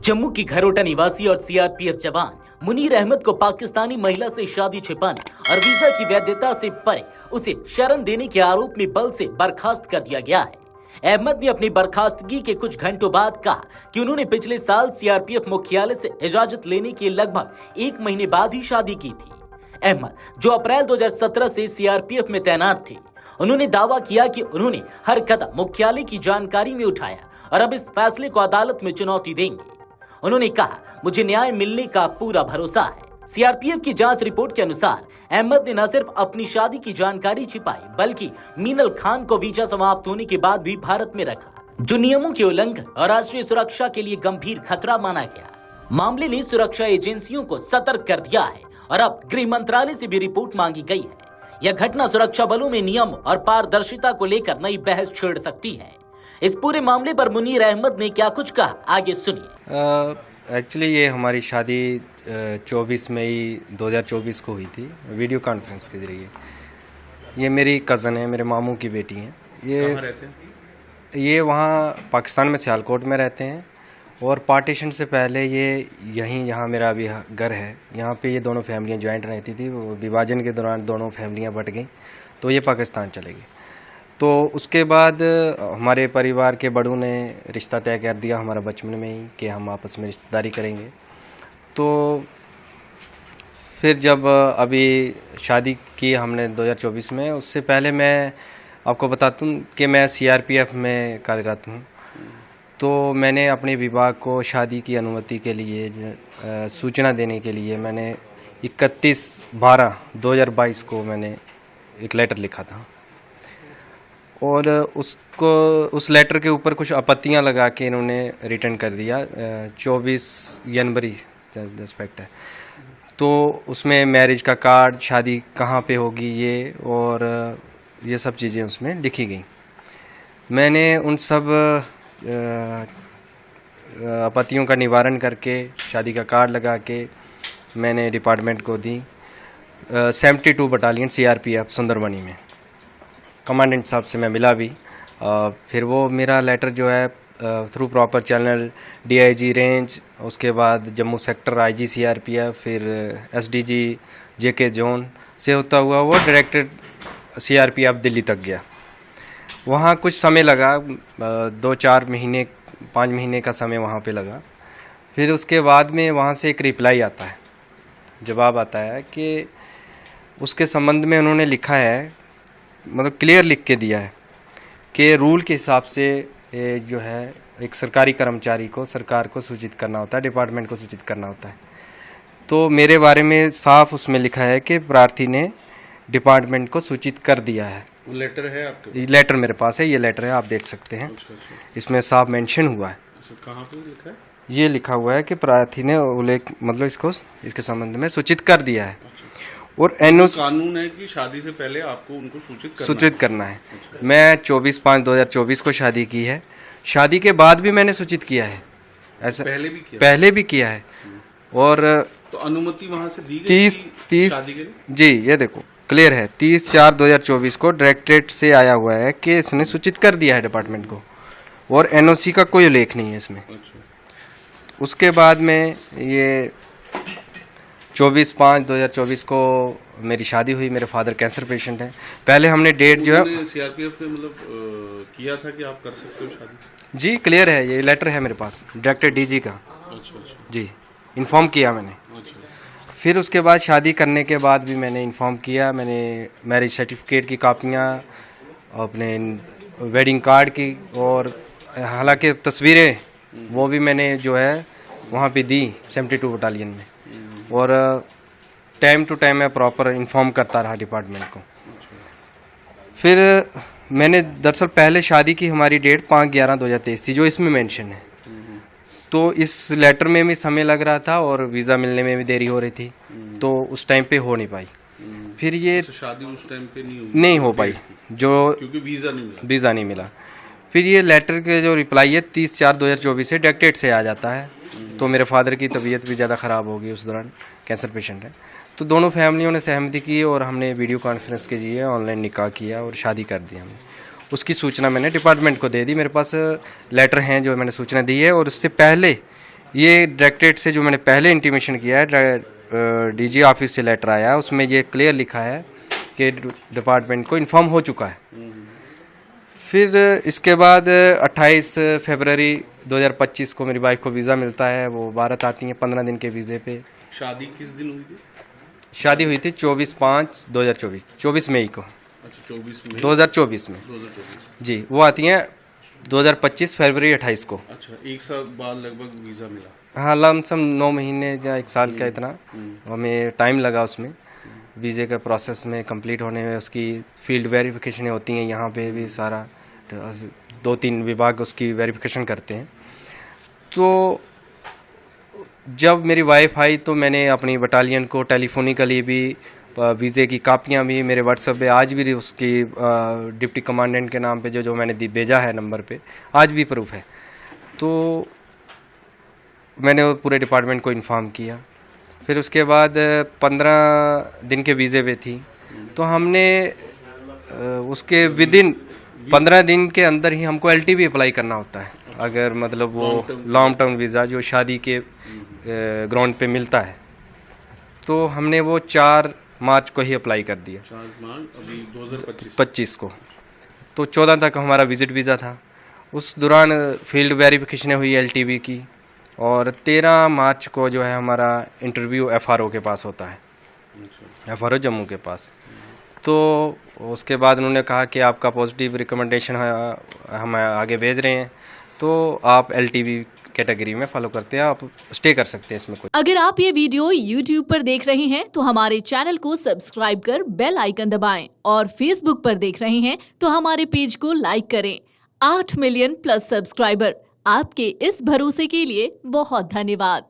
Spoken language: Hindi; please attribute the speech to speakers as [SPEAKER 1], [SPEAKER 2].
[SPEAKER 1] जम्मू की घरोटा निवासी और सीआरपीएफ जवान मुनीर अहमद को पाकिस्तानी महिला से शादी छिपाने और वीजा की वैधता से परे उसे शरण देने के आरोप में बल से बर्खास्त कर दिया गया है। अहमद ने अपनी बर्खास्तगी के कुछ घंटों बाद कहा कि उन्होंने पिछले साल सीआरपीएफ मुख्यालय से इजाजत लेने के लगभग 1 महीने बाद ही शादी की थी। अहमद, जो अप्रैल 2017 से सीआरपीएफ में तैनात थे, उन्होंने दावा किया कि उन्होंने हर कदम मुख्यालय की जानकारी में उठाया और अब इस फैसले को अदालत में चुनौती देंगे। उन्होंने कहा, मुझे न्याय मिलने का पूरा भरोसा है। सीआरपीएफ की जांच रिपोर्ट के अनुसार अहमद ने न सिर्फ अपनी शादी की जानकारी छिपाई, बल्कि मीनल खान को वीजा समाप्त होने के बाद भी भारत में रखा, जो नियमों के उल्लंघन और राष्ट्रीय सुरक्षा के लिए गंभीर खतरा माना गया। मामले ने सुरक्षा एजेंसियों को सतर्क कर दिया है और अब गृह मंत्रालय से भी रिपोर्ट मांगी गई है। यह घटना सुरक्षा बलों में नियम और पारदर्शिता को लेकर नई बहस छेड़ सकती है। इस पूरे मामले पर मुनीर अहमद ने क्या कुछ कहा, आगे सुनिए।
[SPEAKER 2] एक्चुअली ये हमारी शादी 24 मई 2024 को हुई थी, वीडियो कॉन्फ्रेंस के जरिए। ये मेरी कज़न है, मेरे मामू की बेटी है।
[SPEAKER 3] कहाँ रहते हैं?
[SPEAKER 2] ये वहाँ पाकिस्तान में सियालकोट में रहते हैं और पार्टीशन से पहले ये यहाँ मेरा अभी घर है, यहाँ पे ये दोनों फैमिलियाँ ज्वाइंट रहती थी। वो विभाजन के दौरान दोनों फैमिलियाँ बट गई तो ये पाकिस्तान चले गए। तो उसके बाद हमारे परिवार के बड़ों ने रिश्ता तय कर दिया हमारा बचपन में ही कि हम आपस में रिश्तेदारी करेंगे। तो फिर जब अभी शादी की हमने 2024 में, उससे पहले मैं आपको बताता हूँ कि मैं सीआरपीएफ में कार्यरत हूँ। तो मैंने अपने विभाग को शादी की अनुमति के लिए सूचना देने के लिए मैंने 31/12/2022 को मैंने एक लेटर लिखा था और उस लेटर के ऊपर कुछ आपत्तियां लगा के इन्होंने रिटर्न कर दिया। 24 जनवरी रिस्पेक्ट है। तो उसमें मैरिज का कार्ड, शादी कहाँ पे होगी ये और ये सब चीज़ें उसमें लिखी गई। मैंने उन सब आपत्तियों का निवारण करके शादी का कार्ड लगा के मैंने डिपार्टमेंट को दी। 72 बटालियन सीआरपीएफ सुंदरबनी में कमांडेंट साहब से मैं मिला भी। फिर वो मेरा लेटर जो है through proper channel DIG range, उसके बाद जम्मू सेक्टर आईजी सीआरपीएफ, फिर एसडीजी जेके जोन से होता हुआ वो डायरेक्टेड सीआरपीएफ दिल्ली तक गया। वहाँ कुछ समय लगा, 2-4 महीने 5 महीने का समय वहाँ पे लगा। फिर उसके बाद में वहाँ से एक रिप्लाई आता है, जवाब आता है कि उसके संबंध में उन्होंने लिखा है, मतलब क्लियर लिख के दिया है कि रूल के हिसाब से जो है एक सरकारी कर्मचारी को सरकार को सूचित करना होता है, डिपार्टमेंट को सूचित करना होता है। तो मेरे बारे में साफ उसमें लिखा है कि प्रार्थी ने डिपार्टमेंट को सूचित कर दिया है।
[SPEAKER 3] वो लेटर है आपके?
[SPEAKER 2] ये लेटर मेरे पास है, ये लेटर है, आप देख सकते हैं।
[SPEAKER 3] अच्छा।
[SPEAKER 2] इसमें साफ मेंशन हुआ है।
[SPEAKER 3] कहाँ पे लिखा है?
[SPEAKER 2] ये लिखा हुआ है कि प्रार्थी ने उल्लेख मतलब इसके संबंध में सूचित कर दिया है। और एनओसी
[SPEAKER 3] कानून है कि शादी से पहले आपको उनको सूचित
[SPEAKER 2] करना है। मैं 24/5/2024 को शादी की है। शादी के बाद भी मैंने सूचित किया है, ऐसा पहले भी किया है। और
[SPEAKER 3] तो अनुमति वहां से दी गई
[SPEAKER 2] 30 जी, ये देखो क्लियर है, 30/4/2024 को डायरेक्टरेट से आया हुआ है कि इसने सूचित कर दिया है डिपार्टमेंट को और एनओसी का कोई उल्लेख नहीं है इसमें। उसके बाद में ये 24/5/2024 को मेरी शादी हुई। मेरे फादर कैंसर पेशेंट हैं। पहले हमने डेट जो है
[SPEAKER 3] सीआरपीएफ ने मतलब किया था कि आप कर सकते हो शादी?
[SPEAKER 2] जी क्लियर है, ये लेटर है मेरे पास डायरेक्टर डीजी का।
[SPEAKER 3] अच्छा।
[SPEAKER 2] जी इन्फॉर्म किया मैंने। फिर उसके बाद शादी करने के बाद भी मैंने इन्फॉर्म किया। मैंने मैरिज सर्टिफिकेट की कापियाँ, अपने वेडिंग कार्ड की और हालांकि तस्वीरें वो भी मैंने जो है वहाँ पे दी 72 बटालियन में। और टाइम टू टाइम मैं प्रॉपर इन्फॉर्म करता रहा डिपार्टमेंट को। फिर मैंने दरअसल पहले शादी की हमारी डेट 5/11/2023 थी, जो इसमें मेंशन है। तो इस लेटर में भी समय लग रहा था और वीज़ा मिलने में भी देरी हो रही थी, तो उस टाइम पे हो नहीं पाई। फिर ये
[SPEAKER 3] शादी उस टाइम पे
[SPEAKER 2] नहीं हो पाई
[SPEAKER 3] क्योंकि वीज़ा नहीं मिला।
[SPEAKER 2] फिर ये लेटर के जो रिप्लाई है 30/4/2024 से डायरेक्टेड से आ जाता है। तो मेरे फादर की तबीयत भी ज़्यादा ख़राब हो गई उस दौरान, कैंसर पेशेंट है। तो दोनों फैमिलियों ने सहमति की और हमने वीडियो कॉन्फ्रेंस के जरिए ऑनलाइन निकाह किया और शादी कर दी हमने। उसकी सूचना मैंने डिपार्टमेंट को दे दी। मेरे पास लेटर हैं जो मैंने सूचना दी है। और उससे पहले ये डायरेक्टरेट से जो मैंने पहले इंटीमेशन किया है, डीजी ऑफिस से लेटर आया है, उसमें ये क्लियर लिखा है कि डिपार्टमेंट को इन्फॉर्म हो चुका है। फिर इसके बाद 28 फरवरी 2025 को मेरी वाइफ को वीज़ा मिलता है, वो भारत आती हैं 15 दिन के वीज़े पे।
[SPEAKER 3] शादी किस दिन हुई थी?
[SPEAKER 2] शादी हुई थी 24/5/2024, 24 मई को।
[SPEAKER 3] अच्छा, 24 में
[SPEAKER 2] 2024 में
[SPEAKER 3] 2024।
[SPEAKER 2] जी, वो आती हैं 2025 फरवरी 28 को।
[SPEAKER 3] अच्छा, एक साल बाद लगभग वीजा मिला।
[SPEAKER 2] हाँ, लमसम 9 महीने या 1 साल का इतना हमें टाइम लगा उसमें, वीज़े का प्रोसेस में कंप्लीट होने में। उसकी फील्ड वेरिफिकेशनें होती हैं यहाँ पे भी, सारा 2-3 विभाग उसकी वेरिफिकेशन करते हैं। तो जब मेरी वाइफ आई तो मैंने अपनी बटालियन को टेलीफोनिकली भी वीज़े की कापियाँ भी मेरे व्हाट्सएप पे आज भी उसकी डिप्टी कमांडेंट के नाम पे जो मैंने भेजा है नंबर पे, आज भी प्रूफ है। तो मैंने वो पूरे डिपार्टमेंट को इन्फॉर्म किया। फिर उसके बाद 15 दिन के वीज़े पे थी, तो हमने उसके विदिन 15 दिन के अंदर ही हमको LTV अप्लाई करना होता है, अगर मतलब वो लॉन्ग टर्म वीज़ा जो शादी के ग्राउंड पे मिलता है। तो हमने वो 4 मार्च को ही अप्लाई कर दिया,
[SPEAKER 3] 4 मार्च अभी
[SPEAKER 2] 2025 को। तो 14 तक हमारा विजिट वीज़ा था। उस दौरान फील्ड वेरिफिकेशन हुई LTV की, और 13 मार्च को जो है हमारा इंटरव्यू FRO के पास होता है, FRO जम्मू के पास। तो उसके बाद उन्होंने कहा कि आपका पॉजिटिव रिकमेंडेशन हम आगे भेज रहे हैं, तो आप LTV कैटेगरी में फॉलो करते हैं, आप स्टे कर सकते हैं इसमें कोई।
[SPEAKER 4] अगर आप ये वीडियो YouTube पर देख रहे हैं तो हमारे चैनल को सब्सक्राइब कर बेल आइकन दबाएं, और Facebook पर देख रहे हैं तो हमारे पेज को लाइक करें। 8 मिलियन प्लस सब्सक्राइबर, आपके इस भरोसे के लिए बहुत धन्यवाद।